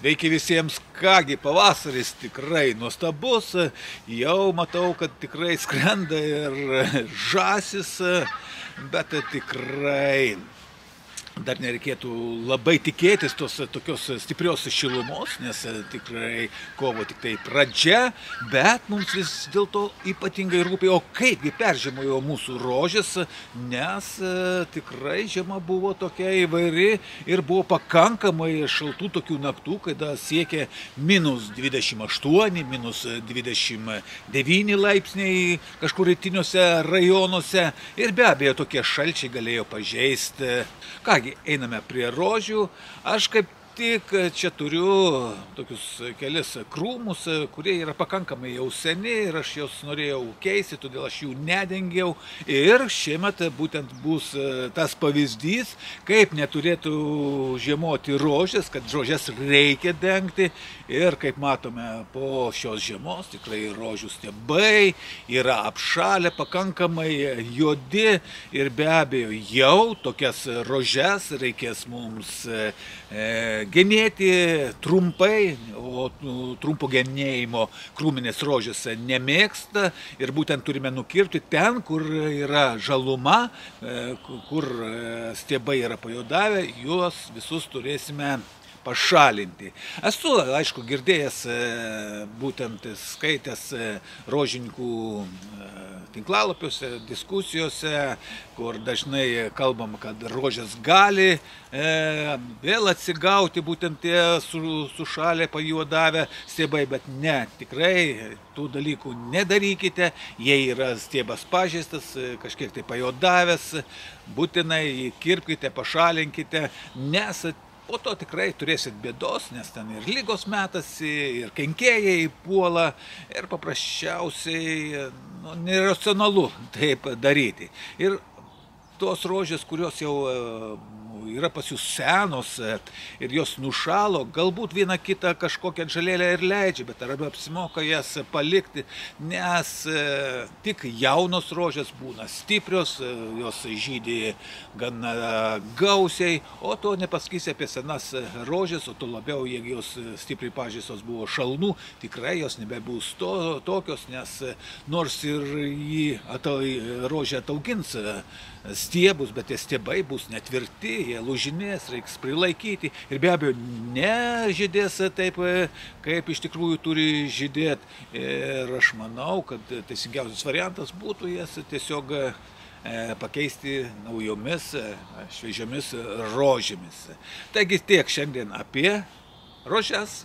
Sveiki visiems, kągi pavasaris tikrai nuostabus, jau matau, kad tikrai skrenda ir žąsis, bet tikrai dar nereikėtų labai tikėtis tos tokios stiprios šilumos, nes tikrai kovo tik tai pradžia, bet mums vis dėlto ypatingai rūpi, o kaipgi peržiemojo mūsų rožės, nes tikrai žiema buvo tokia įvairi ir buvo pakankamai šaltų tokių naktų, kada siekė -28, -29 laipsniai kažkur rytiniuose rajonuose ir be abejo tokie šalčiai galėjo pažeisti. Kągi, einame prie rožių. Aš kaip tik čia turiu tokius kelis krūmus, kurie yra pakankamai jau seni ir aš juos norėjau keisti, todėl aš jų nedengiau. Ir šiemet būtent bus tas pavyzdys, kaip neturėtų žiemoti rožės, kad rožės reikia dengti. Ir kaip matome po šios žiemos, tikrai rožių stiebai yra apšalę, pakankamai juodi ir be abejo jau tokias rožes reikės mums genėti trumpai, o trumpo genėjimo krūminės rožės nemėgsta ir būtent turime nukirpti ten, kur yra žaluma, kur stiebai yra pajodavę, juos visus turėsime pašalinti. Esu, aišku, girdėjęs, būtent skaitęs rožininkų tinklalapiuose, diskusijose, kur dažnai kalbam, kad rožės gali vėl atsigauti, būtent tie sušalę, pajuodavę stiebai, bet ne, tikrai tų dalykų nedarykite, jei yra stiebas pažeistas, kažkiek tai pajodavęs, būtinai kirpkite, pašalinkite, nes po to tikrai turėsit bėdos, nes ten ir lygos metasi, ir kenkėjai puola, ir paprasčiausiai neracionalu taip daryti. Ir tos rožės, kurios jau yra pas jūs senos ir jos nušalo, galbūt vieną kitą kažkokią žalėlę ir leidžia, bet arba apsimoka jas palikti, nes tik jaunos rožės būna stiprios, jos žydi gana gausiai, o to nepasakysi apie senas rožės, o to labiau, jeigu jos stipriai pažeistos buvo šalnų, tikrai jos nebebus tokios, nes nors ir rožė ataugins stiebus, bet tie stiebai bus netvirti, jie lūžinės, reiks prilaikyti ir be abejo nežydės taip, kaip iš tikrųjų turi žydėti. Ir aš manau, kad teisingiausias variantas būtų jas tiesiog pakeisti naujomis, šviežiomis rožėmis. Taigi tiek šiandien apie rožes.